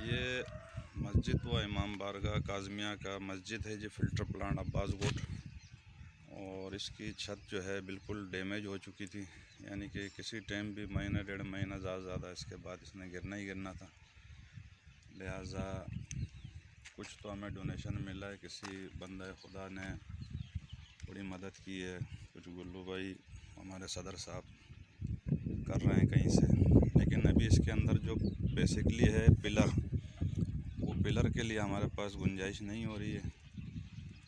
ये मस्जिद व इमाम बारगाह काज़मिया का मस्जिद है जी, फ़िल्टर प्लांट अब्बास गोट। और इसकी छत जो है बिल्कुल डैमेज हो चुकी थी, यानी कि किसी टाइम भी महीना डेढ़ महीना ज़्यादा इसके बाद इसने गिरना ही गिरना था। लिहाजा कुछ तो हमें डोनेशन मिला है, किसी बंदा खुदा ने बड़ी मदद की है। कुछ गुल्लू भाई हमारे सदर साहब कर रहे हैं कहीं से, लेकिन अभी इसके अंदर जो बेसिकली है पिलर, वो पिलर के लिए हमारे पास गुंजाइश नहीं हो रही है,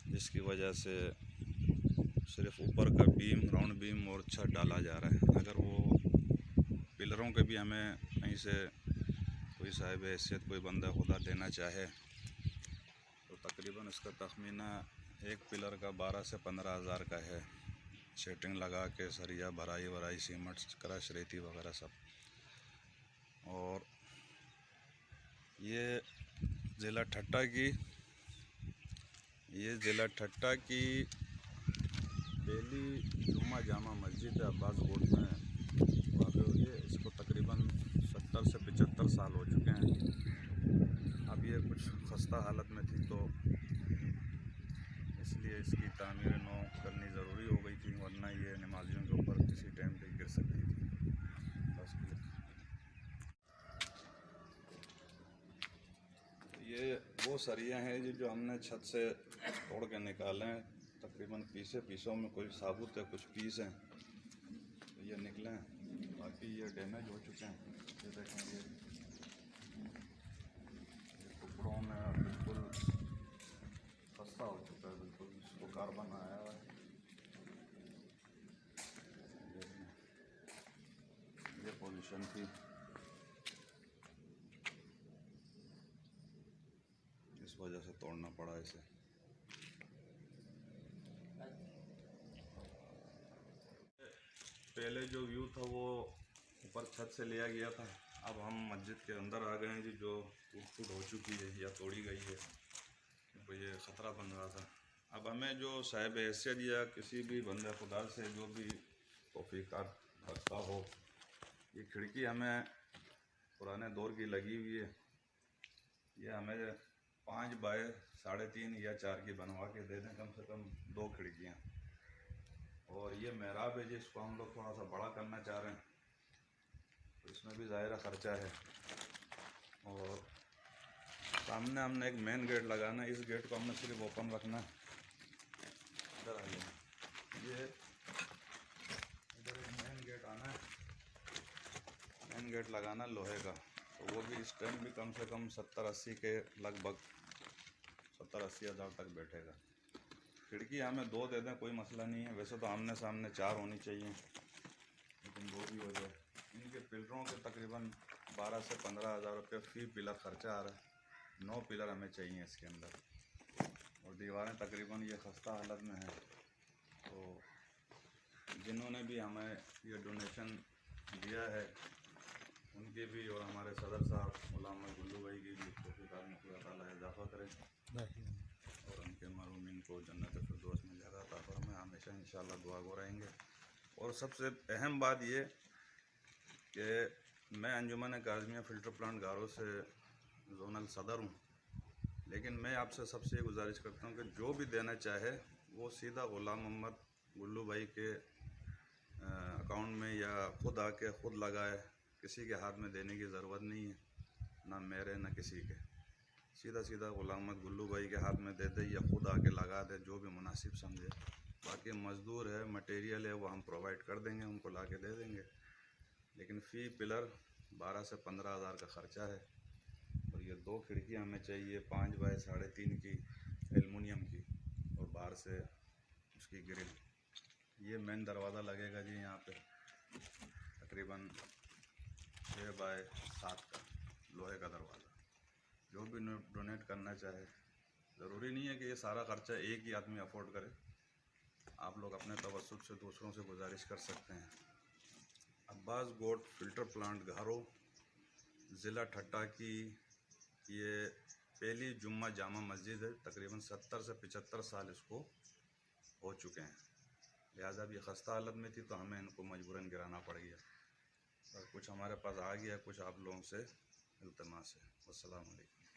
जिसकी वजह से सिर्फ ऊपर का बीम, राउंड बीम और छत डाला जा रहा है। अगर वो पिलरों के भी हमें कहीं से कोई साहिब हैसियत कोई बंदा खुदा देना चाहे तो तकरीबन इसका तखमीना एक पिलर का 12 से 15 हज़ार का है। सेटिंग लगा के सरिया भराई वराई सीमेंट क्रश रेती वगैरह सब। और ये ज़िला ठट्टा की पहली जुम्मा जामा मस्जिद है, अब्बास गोट में वाक़ हुई है। इसको तकरीबन 70 से 75 साल हो चुके हैं। अब ये कुछ खस्ता हालत में थी, तो इसलिए इसकी तामीर नौ करनी ज़रूरी हो गई थी, वरना ये नमाजियों के ऊपर किसी टाइम पे गिर सकती थी। बस ये वो सरिया हैं जी जो हमने छत से तोड़ के निकाले हैं। तकरीबन पीसों में कोई साबुत है, कुछ पीस हैं, तो ये निकले हैं। बाकी ये डैमेज हो चुके हैं। ये देखें, ये टुकड़ों में बिल्कुल खस्ता हो चुका है, बिल्कुल इसको कार्बन आया हुआ है। ये पोजीशन थी, इस वजह से तोड़ना पड़ा इसे। पहले जो व्यू था वो ऊपर छत से लिया गया था। अब हम मस्जिद के अंदर आ गए हैं जी, जो टूट हो चुकी है या तोड़ी गई है, तो ये ख़तरा बन रहा था। अब हमें जो साहिब हैसियत या किसी भी बंदे खुदा से जो भी तौफ़ीक़ात रखता हो, ये खिड़की हमें पुराने दौर की लगी हुई है, ये हमें 5 बाय 3.5 या 4 की बनवा के दे दें, कम से कम 2 खिड़कियाँ। और ये मेहराब है जिसको हम लोग थोड़ा सा बड़ा करना चाह रहे हैं, तो इसमें भी ज़ाहिर ख़र्चा है। और सामने हमने एक मेन गेट लगाना है, इस गेट को हमने सिर्फ ओपन रखना है। इधर आ जाए, ये इधर एक मेन गेट आना है, मेन गेट लगाना लोहे का, तो वो भी इस टाइम भी कम से कम 70-80 के लगभग 70-80 हज़ार तक बैठेगा। खिड़की हमें 2 दे दें, कोई मसला नहीं है। वैसे तो आमने सामने 4 होनी चाहिए, लेकिन 2 भी हो जाए। इनके पिलरों के तकरीबन 12 से 15 हज़ार रुपये फ़ी पिलर ख़र्चा आ रहा है। 9 पिलर हमें चाहिए इसके अंदर, और दीवारें तकरीबन ये खस्ता हालत में हैं। तो जिन्होंने भी हमें ये डोनेशन दिया है, उनके भी और हमारे सदर साहब उलामा गुल्लू भाई की भी तौफ़ीक़ात में खुदा ताला इज़ाफ़ा करे और उनके मरहूमीन को जन्नत फिरदौस में जगह अता फरमाए। हमेशा इंशाअल्लाह दुआ गो रहेंगे। और सबसे अहम बात ये कि मैं अंजुमन काज़मिया फ़िल्टर प्लांट गारो से ज़ोनल सदर हूँ, लेकिन मैं आपसे सबसे गुजारिश करता हूँ कि जो भी देना चाहे वो सीधा ग़ुलाम मोहम्मद गुल्लू भाई के अकाउंट में या ख़ुद आके ख़ुद लगाए। किसी के हाथ में देने की ज़रूरत नहीं है, ना मेरे ना किसी के। सीधा ग़ुलाम मोहम्मद गुल्लू भाई के हाथ में दे दे या ख़ुद आके लगा दे, जो भी मुनासिब समझे। बाकी मज़दूर है, मटेरियल है, वो हम प्रोवाइड कर देंगे, उनको ला के दे देंगे। लेकिन फ़ी पिलर 12 से 15 हज़ार का ख़र्चा है। और ये 2 खिड़कियाँ हमें चाहिए 5 बाय 3.5 की एलुमिनियम की, और बाहर से उसकी ग्रिल। ये मेन दरवाज़ा लगेगा जी यहाँ पे, तकरीबन 6 बाय 7 का लोहे का दरवाज़ा। जो भी डोनेट करना चाहे, ज़रूरी नहीं है कि ये सारा ख़र्चा एक ही आदमी अफोर्ड करे। आप लोग अपने तवस्सुत से दूसरों से गुजारिश कर सकते हैं। अब्बास गोट फ़िल्टर प्लांट गारो, ज़िला ठट्टा की ये पहली जुम्मा जामा मस्जिद है। तकरीबन 70 से 75 साल इसको हो चुके हैं। लिहाजा अब ये खस्ता हालत में थी, तो हमें इनको मजबूरन गिराना पड़ गया। और कुछ हमारे पास आ गया, कुछ आप लोगों से इल्तमास है। अस्सलाम वालेकुम।